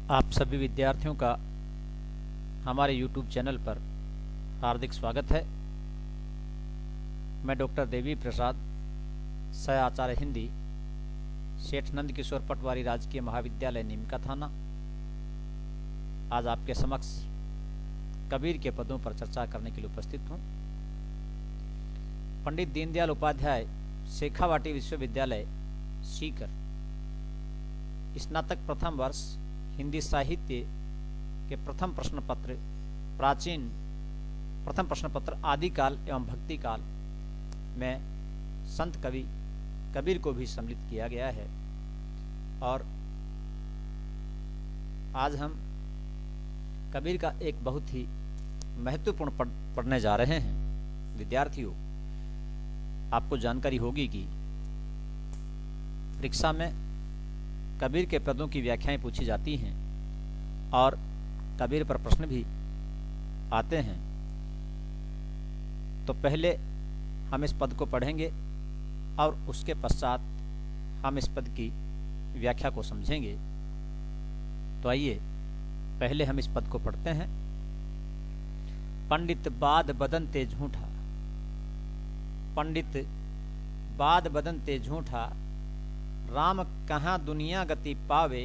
आप सभी विद्यार्थियों का हमारे YouTube चैनल पर हार्दिक स्वागत है। मैं डॉक्टर देवी प्रसाद, सह आचार्य हिंदी, सेठ नंद किशोर पटवारी राजकीय महाविद्यालय नीमका थाना, आज आपके समक्ष कबीर के पदों पर चर्चा करने के लिए उपस्थित हूँ। पंडित दीनदयाल उपाध्याय शेखावाटी विश्वविद्यालय सीकर स्नातक प्रथम वर्ष हिंदी साहित्य के प्रथम प्रश्न पत्र आदिकाल एवं भक्ति काल में संत कवि कबीर को भी सम्मिलित किया गया है। और आज हम कबीर का एक बहुत ही महत्वपूर्ण पढ़ने जा रहे हैं। विद्यार्थियों, आपको जानकारी होगी कि परीक्षा में कबीर के पदों की व्याख्याएं पूछी जाती हैं और कबीर पर प्रश्न भी आते हैं। तो पहले हम इस पद को पढ़ेंगे और उसके पश्चात हम इस पद की व्याख्या को समझेंगे। तो आइए पहले हम इस पद को पढ़ते हैं। पंडित बाद बदन ते झूठा, पंडित बाद बदन ते झूठा, राम कहाँ दुनिया गति पावे,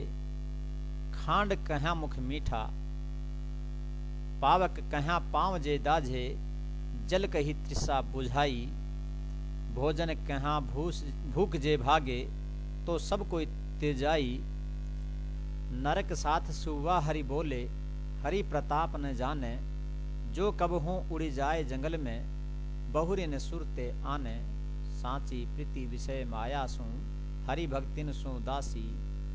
खांड कहाँ मुख मीठा, पावक कहाँ पाँव जे दाझे, जल कही तृषा बुझाई, भोजन कहाँ भूख जे भागे, तो सब कोई तेजाई, नरक साथ सुवा हरि बोले, हरि प्रताप न जाने, जो कब हों उड़ी जाए जंगल में, बहुरी न सुरते आने, सांची प्रीति विषय माया सु, हरि भक्तिन सो दासी,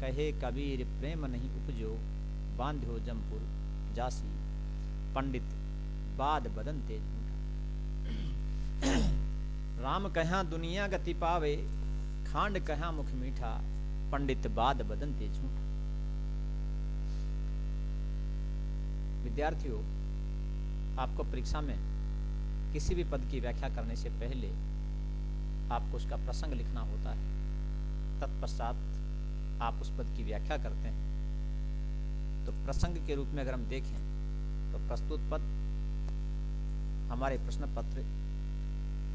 कहे कबीर प्रेम नहीं उपजो, बांध्यो जमपुर जासी, पंडित बाद बदन ते झूठा, राम कहाँ दुनिया गति पावे, खांड कहाँ मुख मीठा, पंडित बाद बदन ते झूठा। विद्यार्थियों, आपको परीक्षा में किसी भी पद की व्याख्या करने से पहले आपको उसका प्रसंग लिखना होता है। तत्पश्चात आप उस पद की व्याख्या करते हैं। तो प्रसंग के रूप में अगर हम देखें तो प्रस्तुत पद हमारे प्रश्न पत्र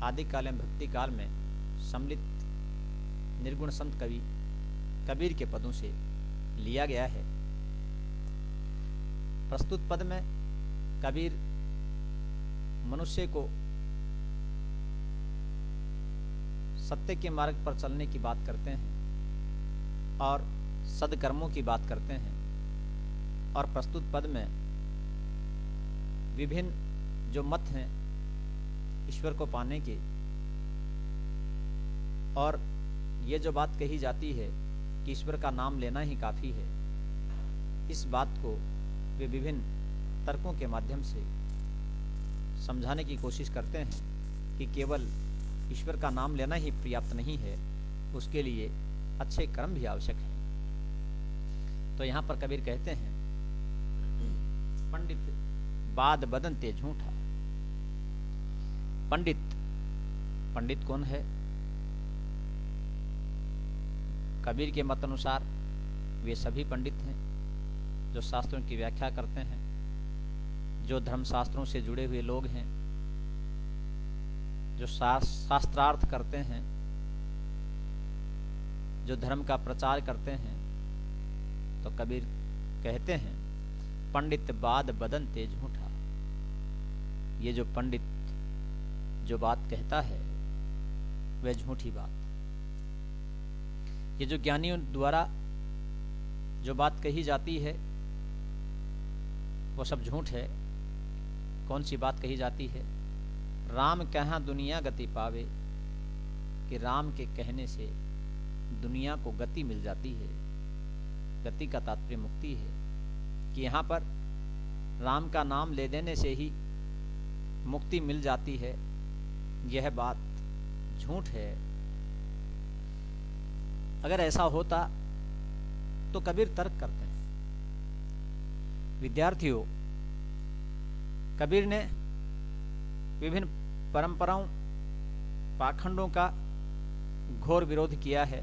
आदिकाल एवं भक्ति काल में सम्मिलित निर्गुण संत कवि कबीर के पदों से लिया गया है। प्रस्तुत पद में कबीर मनुष्य को सत्य के मार्ग पर चलने की बात करते हैं और सदकर्मों की बात करते हैं। और प्रस्तुत पद में विभिन्न जो मत हैं ईश्वर को पाने के, और ये जो बात कही जाती है कि ईश्वर का नाम लेना ही काफी है, इस बात को वे विभिन्न तर्कों के माध्यम से समझाने की कोशिश करते हैं कि केवल ईश्वर का नाम लेना ही पर्याप्त नहीं है, उसके लिए अच्छे कर्म भी आवश्यक हैं। तो यहाँ पर कबीर कहते हैं, पंडित बाद बदन ते झूठा। पंडित कौन है? कबीर के मत अनुसार वे सभी पंडित हैं जो शास्त्रों की व्याख्या करते हैं, जो धर्मशास्त्रों से जुड़े हुए लोग हैं, जो शास्त्रार्थ करते हैं, जो धर्म का प्रचार करते हैं। तो कबीर कहते हैं, पंडित बाद बदन ते झूठा। ये जो पंडित जो बात कहता है वह झूठी बात, ये जो ज्ञानियों द्वारा जो बात कही जाती है वो सब झूठ है। कौन सी बात कही जाती है? राम कहाँ दुनिया गति पावे, कि राम के कहने से दुनिया को गति मिल जाती है। गति का तात्पर्य मुक्ति है, कि यहाँ पर राम का नाम ले देने से ही मुक्ति मिल जाती है। यह बात झूठ है। अगर ऐसा होता तो कबीर तर्क करते हैं। विद्यार्थियों, कबीर ने विभिन्न परंपराओं पाखंडों का घोर विरोध किया है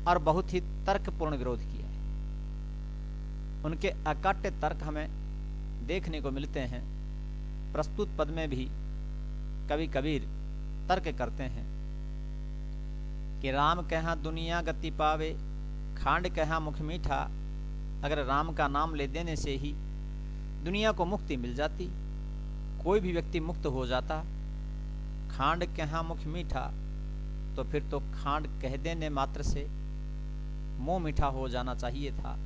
और बहुत ही तर्कपूर्ण विरोध किया है। उनके अकाट्य तर्क हमें देखने को मिलते हैं। प्रस्तुत पद में भी कवि कबीर तर्क करते हैं कि राम कहाँ दुनिया गति पावे, खांड कहाँ मुख मीठा। अगर राम का नाम ले देने से ही दुनिया को मुक्ति मिल जाती, कोई भी व्यक्ति मुक्त हो जाता। खांड कहाँ मुख मीठा, तो फिर तो खांड कह देने मात्र से मुंह मीठा हो जाना चाहिए था।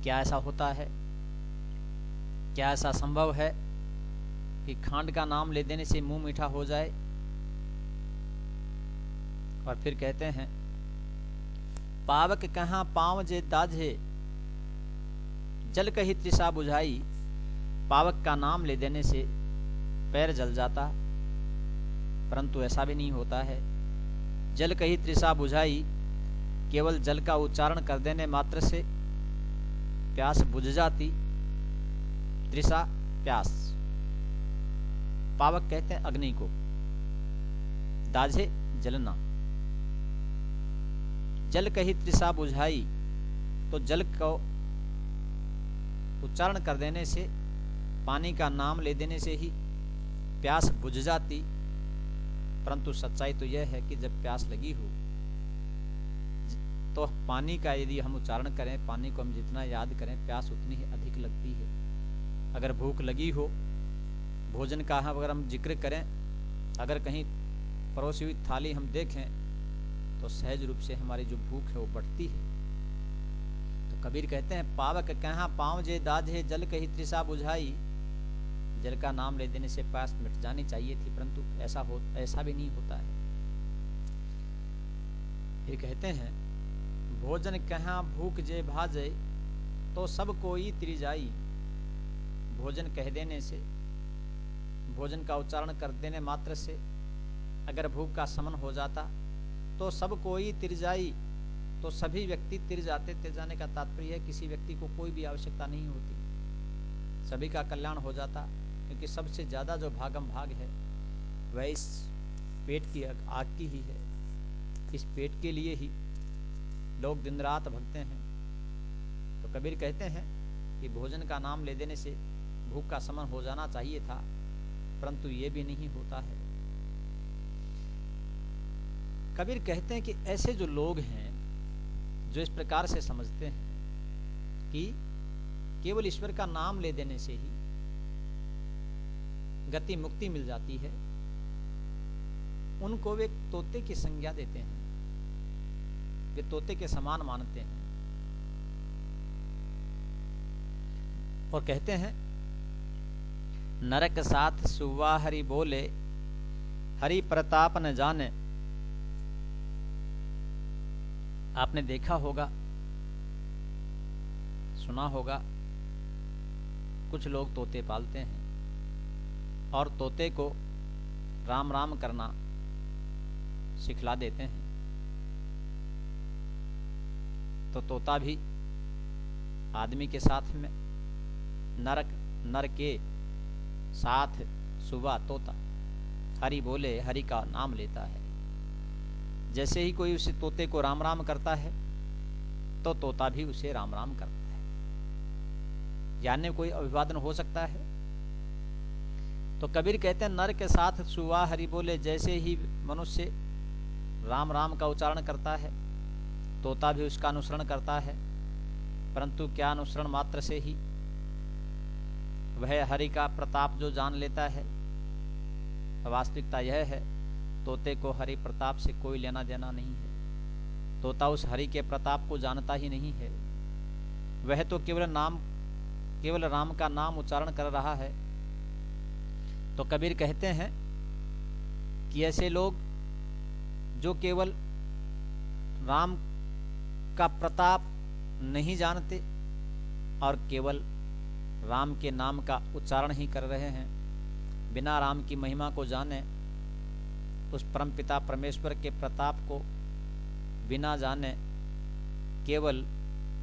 क्या ऐसा होता है? क्या ऐसा संभव है कि खांड का नाम ले देने से मुंह मीठा हो जाए? और फिर कहते हैं, पावक कहाँ पाँव जे दाझे, जल कही तृषा बुझाई। पावक का नाम ले देने से पैर जल जाता, परंतु ऐसा भी नहीं होता है। जल कही तृषा बुझाई, केवल जल का उच्चारण कर देने मात्र से प्यास बुझ जाती। तृषा प्यास, पावक कहते हैं अग्नि को, दाझे जलना। जल कही तृषा बुझाई, तो जल को उच्चारण कर देने से, पानी का नाम ले देने से ही प्यास बुझ जाती। परंतु सच्चाई तो यह है कि जब प्यास लगी हो तो पानी का यदि हम उच्चारण करें, पानी को हम जितना याद करें, प्यास उतनी ही अधिक लगती है। अगर भूख लगी हो, भोजन का अगर हम जिक्र करें, अगर कहीं परोसी हुई थाली हम देखें तो सहज रूप से हमारी जो भूख है वो बढ़ती है। तो कबीर कहते हैं, पावक कहाँ पाँव जे दाझे, जल कही तृषा बुझाई। जल का नाम ले देने से प्यास मिट जानी चाहिए थी, परंतु ऐसा भी नहीं होता है। फिर कहते हैं, भोजन कहाँ भूख जे भाजे, तो सब कोई त्रिजाई। भोजन कह देने से, भोजन का उच्चारण कर देने मात्र से अगर भूख का शमन हो जाता तो सब कोई तिरजाई, तो सभी व्यक्ति तिर जाते। तिर जाने का तात्पर्य है किसी व्यक्ति को कोई भी आवश्यकता नहीं होती, सभी का कल्याण हो जाता। क्योंकि सबसे ज़्यादा जो भागम भाग है वह इस पेट की आग की ही है। इस पेट के लिए ही लोग दिन रात भगते हैं। तो कबीर कहते हैं कि भोजन का नाम ले देने से भूख का शमन हो जाना चाहिए था, परंतु ये भी नहीं होता है। कबीर कहते हैं कि ऐसे जो लोग हैं जो इस प्रकार से समझते हैं कि केवल ईश्वर का नाम ले देने से ही गति मुक्ति मिल जाती है, उनको वे तोते की संज्ञा देते हैं, वे तोते के समान मानते हैं। और कहते हैं, नरक साथ सुवा हरि बोले, हरि प्रताप न जाने। आपने देखा होगा, सुना होगा, कुछ लोग तोते पालते हैं और तोते को राम राम करना सिखला देते हैं। तो तोता भी आदमी के साथ में, नर के साथ सुबह तोता हरि बोले, हरि का नाम लेता है। जैसे ही कोई उसे तोते को राम राम करता है तो तोता भी उसे राम राम करता है। यानी कोई अभिवादन हो सकता है। तो कबीर कहते हैं, नर के साथ सुवा हरि बोले। जैसे ही मनुष्य राम राम का उच्चारण करता है, तोता भी उसका अनुसरण करता है, परंतु क्या अनुसरण मात्र से ही वह हरि का प्रताप जो जान लेता है। वास्तविकता यह है, तोते को हरि प्रताप से कोई लेना देना नहीं है। तोता उस हरि के प्रताप को जानता ही नहीं है। वह तो केवल राम का नाम उच्चारण कर रहा है। तो कबीर कहते हैं कि ऐसे लोग जो केवल राम का प्रताप नहीं जानते और केवल राम के नाम का उच्चारण ही कर रहे हैं, बिना राम की महिमा को जाने, उस परमपिता परमेश्वर के प्रताप को बिना जाने केवल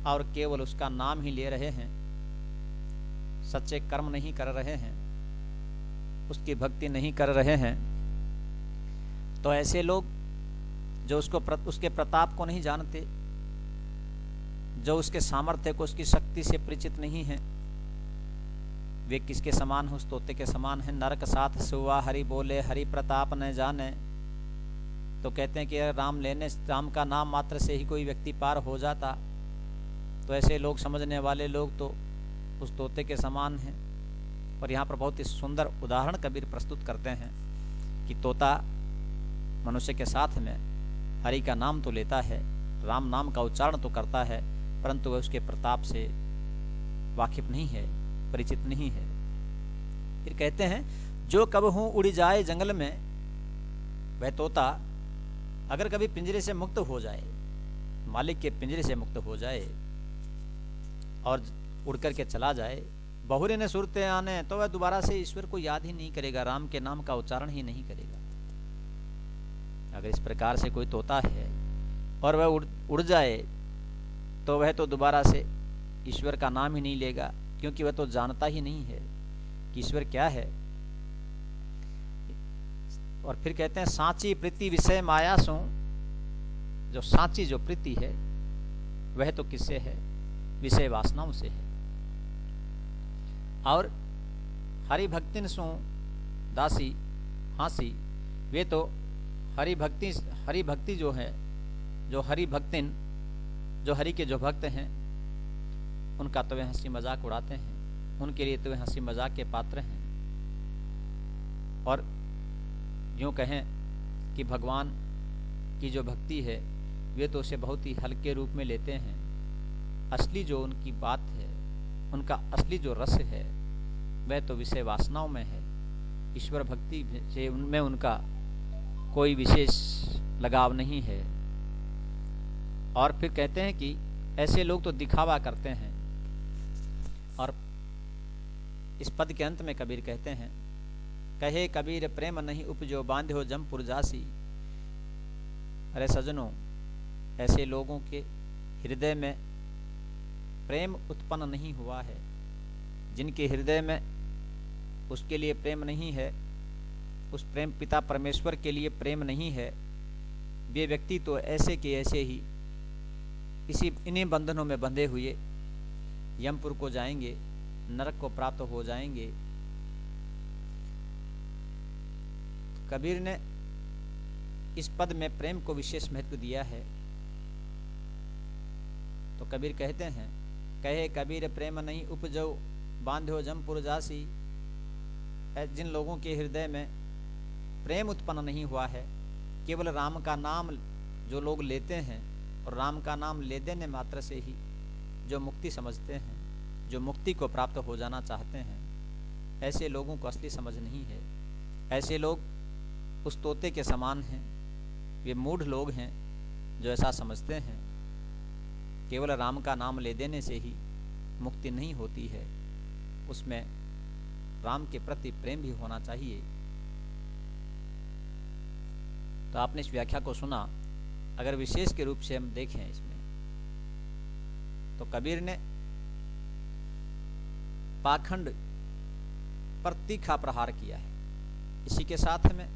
और केवल उसका नाम ही ले रहे हैं, सच्चे कर्म नहीं कर रहे हैं, उसकी भक्ति नहीं कर रहे हैं, तो ऐसे लोग जो उसके प्रताप को नहीं जानते, जो उसके सामर्थ्य को, उसकी शक्ति से परिचित नहीं है, वे किसके समान है? उस तोते के समान है। नरक साथ सुआ हरि बोले, हरि प्रताप न जाने। तो कहते हैं कि राम का नाम मात्र से ही कोई व्यक्ति पार हो जाता, तो ऐसे लोग, समझने वाले लोग तो उस तोते के समान हैं। और यहाँ पर बहुत ही सुंदर उदाहरण कबीर प्रस्तुत करते हैं कि तोता मनुष्य के साथ में हरि का नाम तो लेता है, राम नाम का उच्चारण तो करता है, परंतु वह उसके प्रताप से वाकिफ नहीं है, परिचित नहीं है। फिर कहते हैं जो कबहू उड़ जाए जंगल में, वह तोता अगर कभी पिंजरे से मुक्त हो जाए, मालिक के पिंजरे से मुक्त हो जाए और उड़ करके चला जाए, बहुरे ने सुरते आने, तो वह दोबारा से ईश्वर को याद ही नहीं करेगा, राम के नाम का उच्चारण ही नहीं करेगा। अगर इस प्रकार से कोई तोता है और वह उड़ जाए, तो वह तो दोबारा से ईश्वर का नाम ही नहीं लेगा, क्योंकि वह तो जानता ही नहीं है कि ईश्वर क्या है। और फिर कहते हैं सांची प्रीति विषय माया सो, जो सांची जो प्रीति है वह तो किससे है? विषय वासनाओं से है। और हरि भक्तिन सो दासी हासी, वे तो हरि भक्ति जो है, जो हरि भक्तिन, जो हरि के जो भक्त हैं, उनका तो वे हंसी मजाक उड़ाते हैं, उनके लिए तो वे हंसी मजाक के पात्र हैं। और यूँ कहें कि भगवान की जो भक्ति है, वे तो उसे बहुत ही हल्के रूप में लेते हैं। असली जो उनकी बात है, उनका असली जो रस है, वह तो विषय वासनाओं में है। ईश्वर भक्ति से उनमें उनका कोई विशेष लगाव नहीं है। और फिर कहते हैं कि ऐसे लोग तो दिखावा करते हैं। और इस पद के अंत में कबीर कहते हैं, कहे कबीर प्रेम नहीं उपजो, बांधो जमपुर जासी। अरे सजनों, ऐसे लोगों के हृदय में प्रेम उत्पन्न नहीं हुआ है, जिनके हृदय में उसके लिए प्रेम नहीं है, उस प्रेम पिता परमेश्वर के लिए प्रेम नहीं है, वे व्यक्ति तो ऐसे के ऐसे ही इन्हीं बंधनों में बंधे हुए यमपुर को जाएंगे, नरक को प्राप्त हो जाएंगे। कबीर ने इस पद में प्रेम को विशेष महत्व दिया है। तो कबीर कहते हैं, कहे कबीर प्रेम नहीं उपजो, बांधो जमपुर जासी। जिन लोगों के हृदय में प्रेम उत्पन्न नहीं हुआ है, केवल राम का नाम जो लोग लेते हैं और राम का नाम ले देने मात्र से ही जो मुक्ति समझते हैं, जो मुक्ति को प्राप्त हो जाना चाहते हैं, ऐसे लोगों को असली समझ नहीं है। ऐसे लोग उस तोते के समान हैं, वे मूढ़ लोग हैं जो ऐसा समझते हैं केवल राम का नाम ले देने से ही मुक्ति नहीं होती है, उसमें राम के प्रति प्रेम भी होना चाहिए। तो आपने इस व्याख्या को सुना। अगर विशेष के रूप से हम देखें इसमें, तो कबीर ने पाखंड पर तीखा प्रहार किया है। इसी के साथ में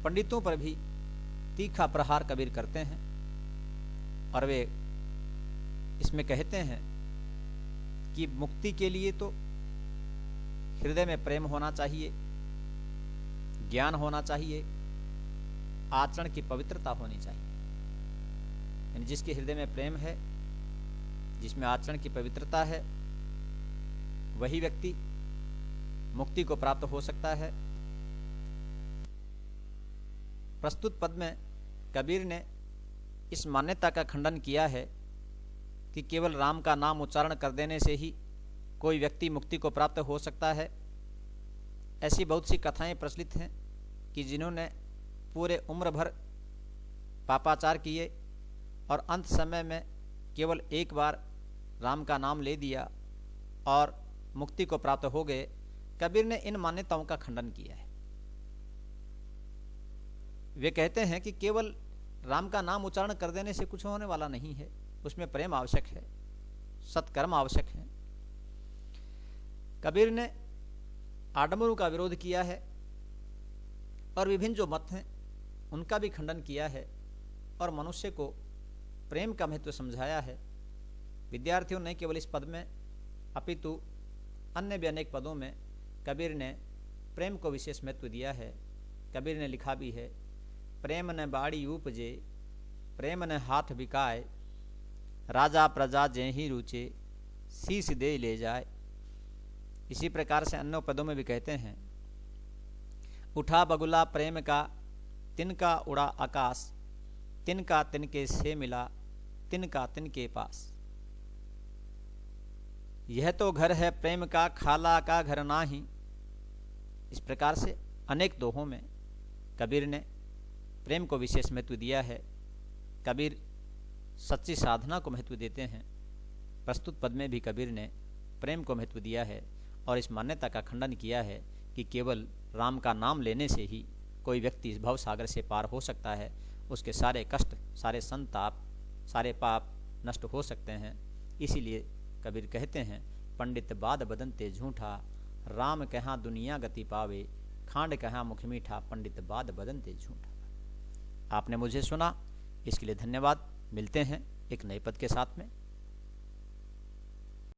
पंडितों पर भी तीखा प्रहार कबीर करते हैं। और वे इसमें कहते हैं कि मुक्ति के लिए तो हृदय में प्रेम होना चाहिए, ज्ञान होना चाहिए, आचरण की पवित्रता होनी चाहिए। यानी जिसके हृदय में प्रेम है, जिसमें आचरण की पवित्रता है, वही व्यक्ति मुक्ति को प्राप्त हो सकता है। प्रस्तुत पद में कबीर ने इस मान्यता का खंडन किया है कि केवल राम का नाम उच्चारण कर देने से ही कोई व्यक्ति मुक्ति को प्राप्त हो सकता है। ऐसी बहुत सी कथाएं प्रचलित हैं कि जिन्होंने पूरे उम्र भर पापाचार किए और अंत समय में केवल एक बार राम का नाम ले दिया और मुक्ति को प्राप्त हो गए। कबीर ने इन मान्यताओं का खंडन किया है। वे कहते हैं कि केवल राम का नाम उच्चारण कर देने से कुछ होने वाला नहीं है, उसमें प्रेम आवश्यक है, सत्कर्म आवश्यक है। कबीर ने आडंबरों का विरोध किया है और विभिन्न जो मत हैं उनका भी खंडन किया है और मनुष्य को प्रेम का महत्व समझाया है। विद्यार्थियों ने केवल इस पद में अपितु अन्य भी अनेक पदों में कबीर ने प्रेम को विशेष महत्व दिया है। कबीर ने लिखा भी है, प्रेम न बाड़ी उपजे, प्रेम न हाथ बिकाए, राजा प्रजा जेहि रुचे, शीश दे ले जाए। इसी प्रकार से अन्य पदों में भी कहते हैं, उठा बगुला प्रेम का, तिनका उड़ा आकाश, तिनका तिनके से मिला, तिनका तिनके पास। यह तो घर है प्रेम का, खाला का घर नाही। इस प्रकार से अनेक दोहों में कबीर ने प्रेम को विशेष महत्व दिया है। कबीर सच्ची साधना को महत्व देते हैं। प्रस्तुत पद में भी कबीर ने प्रेम को महत्व दिया है और इस मान्यता का खंडन किया है कि केवल राम का नाम लेने से ही कोई व्यक्ति इस भव सागर से पार हो सकता है, उसके सारे कष्ट, सारे संताप, सारे पाप नष्ट हो सकते हैं। इसीलिए कबीर कहते हैं, पंडित बाद बदनते झूठा, राम कहाँ दुनिया गति पावे, खांड कहाँ मुख मीठा, पंडित बाद बदनते झूठा। आपने मुझे सुना, इसके लिए धन्यवाद। मिलते हैं एक नए पद के साथ में।